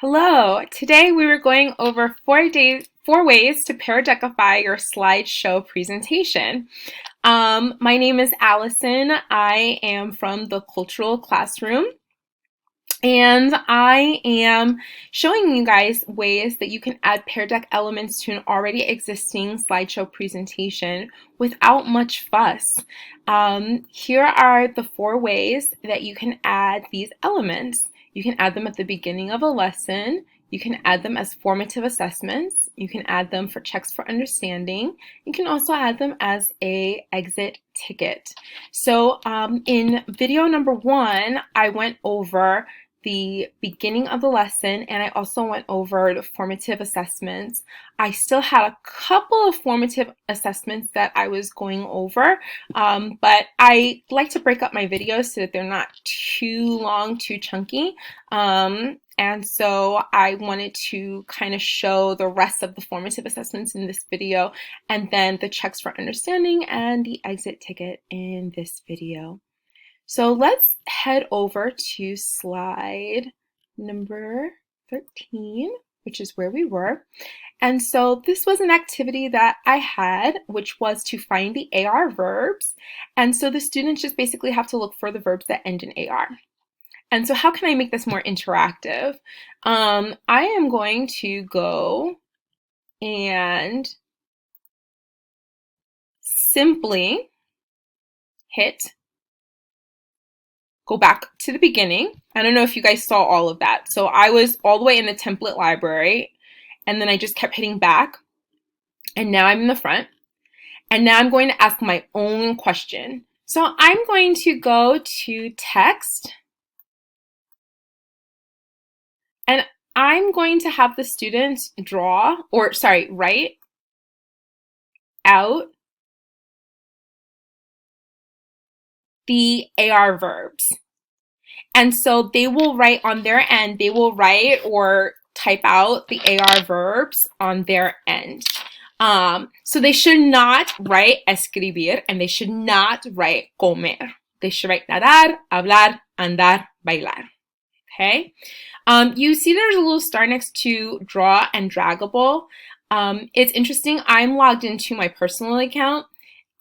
Hello. Today we were going over four ways to paradecify your slideshow presentation. My name is Allison. I am from the Cultural Classroom, and I am showing you guys ways that you can add Pear Deck elements to an already existing slideshow presentation without much fuss. Here are the four ways that you can add these elements. You can add them at the beginning of a lesson. You can add them as formative assessments. You can add them for checks for understanding. You can also add them as a exit ticket. So in video number 1, I went over the beginning of the lesson, and I also went over the formative assessments. I still had a couple of formative assessments that I was going over, but I like to break up my videos so that they're not too long, too chunky. And so I wanted to kind of show the rest of the formative assessments in this video, and then the checks for understanding and the exit ticket in this video. So let's head over to slide number 13, which is where we were. And so this was an activity that I had, which was to find the AR verbs. And so the students just basically have to look for the verbs that end in AR. And so how can I make this more interactive? I am going to go and simply go back to the beginning. I don't know if you guys saw all of that. So I was all the way in the template library, and then I just kept hitting back, and now I'm in the front. And now I'm going to ask my own question. So I'm going to go to text, and I'm going to have the students write out the AR verbs. And so they will write on their end, they will write or type out the AR verbs on their end. So they should not write escribir, and they should not write comer. They should write nadar, hablar, andar, bailar. Okay? You see there's a little star next to draw and draggable. It's interesting. I'm logged into my personal account.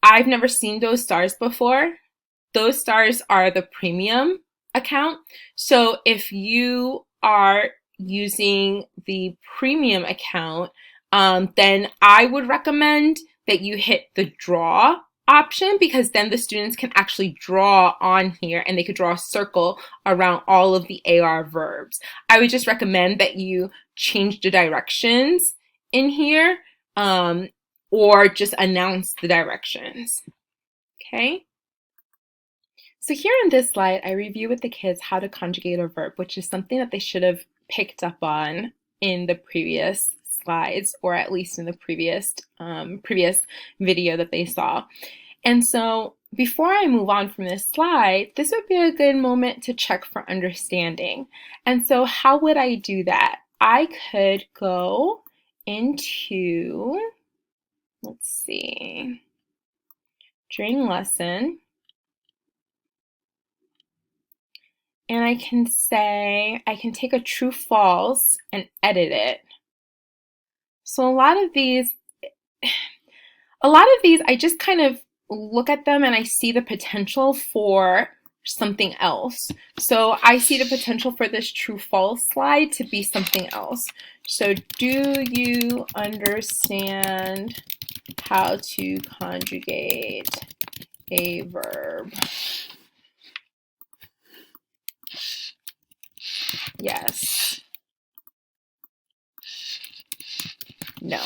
I've never seen those stars before. Those stars are the premium account. So if you are using the premium account, then I would recommend that you hit the draw option, because then the students can actually draw on here, and they could draw a circle around all of the AR verbs. I would just recommend that you change the directions in here, or just announce the directions. Okay? So here in this slide, I review with the kids how to conjugate a verb, which is something that they should have picked up on in the previous slides, or at least in the previous video that they saw. And so before I move on from this slide, this would be a good moment to check for understanding. And so how would I do that? I could go into, let's see, during lesson, and I can take a true false and edit it. So a lot of these, I just kind of look at them and I see the potential for something else. So I see the potential for this true false slide to be something else. So do you understand how to conjugate a verb? Yes. No.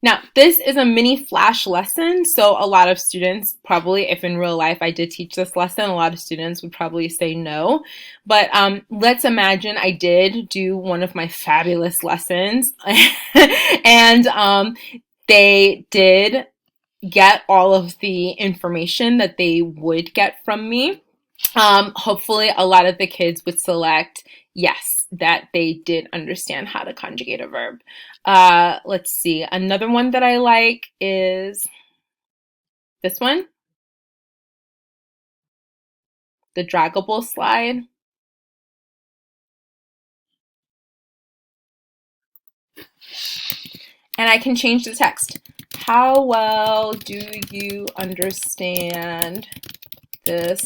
Now, this is a mini flash lesson, so a lot of students probably, if in real life I did teach this lesson, a lot of students would probably say no. But let's imagine I did do one of my fabulous lessons, and they did get all of the information that they would get from me. Hopefully a lot of the kids would select yes, that they did understand how to conjugate a verb. Let's see. Another one that I like is this one, the draggable slide. And I can change the text. How well do you understand this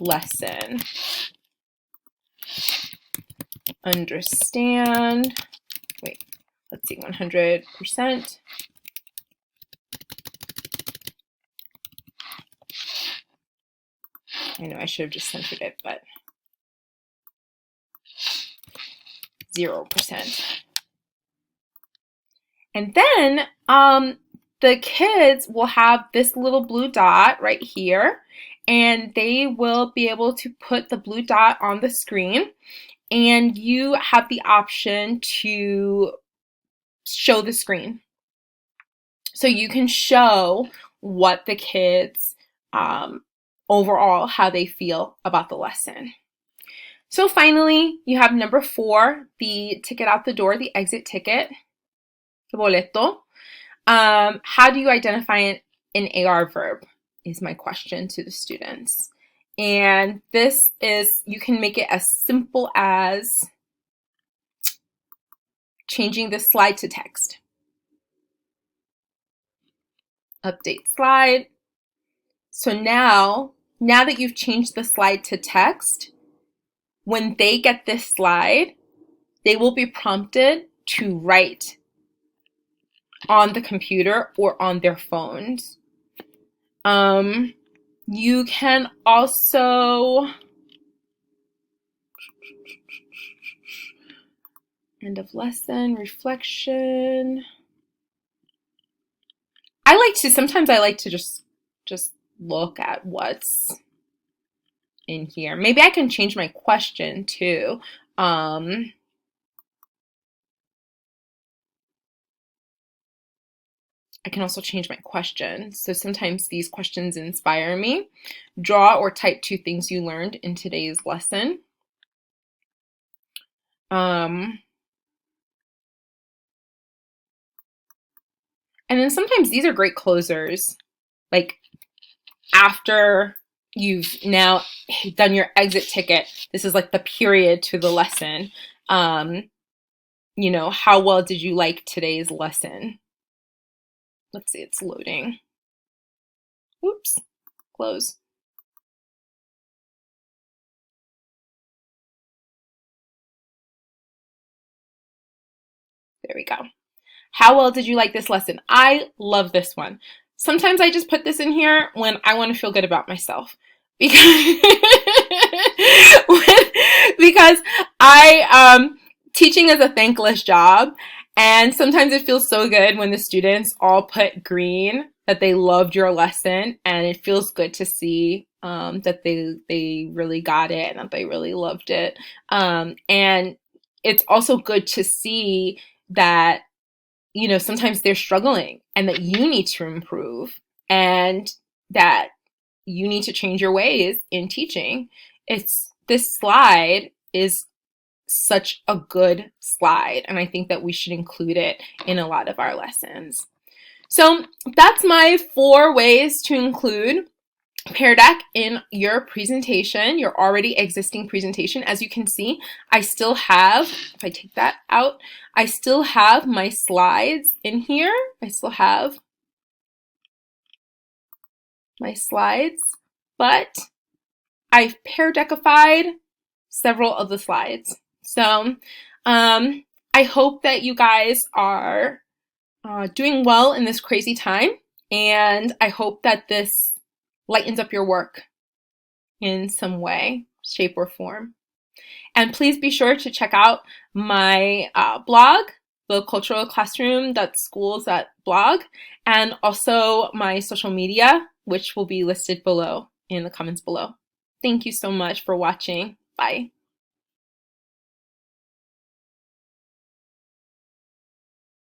lesson? Understand, wait, let's see, 100%. I know I should have just centered it, but 0%. And then the kids will have this little blue dot right here, and they will be able to put the blue dot on the screen, and you have the option to show the screen. So you can show what the kids overall, how they feel about the lesson. So finally, you have number 4, the ticket out the door, the exit ticket, the boleto. How do you identify an AR verb is my question to the students. And this is, you can make it as simple as changing the slide to text. Update slide. So now that you've changed the slide to text, when they get this slide, they will be prompted to write on the computer or on their phones. You can also end of lesson, reflection. Sometimes I like to just look at what's in here. Maybe I can change my question too. I can also change my question. So sometimes these questions inspire me. Draw or type 2 things you learned in today's lesson. And then sometimes these are great closers. Like after you've now done your exit ticket, this is like the period to the lesson. You know, how well did you like today's lesson? Let's see, it's loading. Oops, close. There we go. How well did you like this lesson? I love this one. Sometimes I just put this in here when I want to feel good about myself. Because teaching is a thankless job, and sometimes it feels so good when the students all put green that they loved your lesson, and it feels good to see that they really got it and that they really loved it. And it's also good to see that, you know, sometimes they're struggling and that you need to improve and that you need to change your ways in teaching. This slide is such a good slide, and I think that we should include it in a lot of our lessons. So that's my 4 ways to include Pear Deck in your presentation, your already existing presentation. As you can see, I still have, if I take that out, I still have my slides in here. I still have my slides, but I've Pear Deckified several of the slides. So I hope that you guys are doing well in this crazy time, and I hope that this lightens up your work in some way, shape, or form. And please be sure to check out my blog, theculturalclassroom.school.blog, and also my social media, which will be listed below in the comments below. Thank you so much for watching. Bye.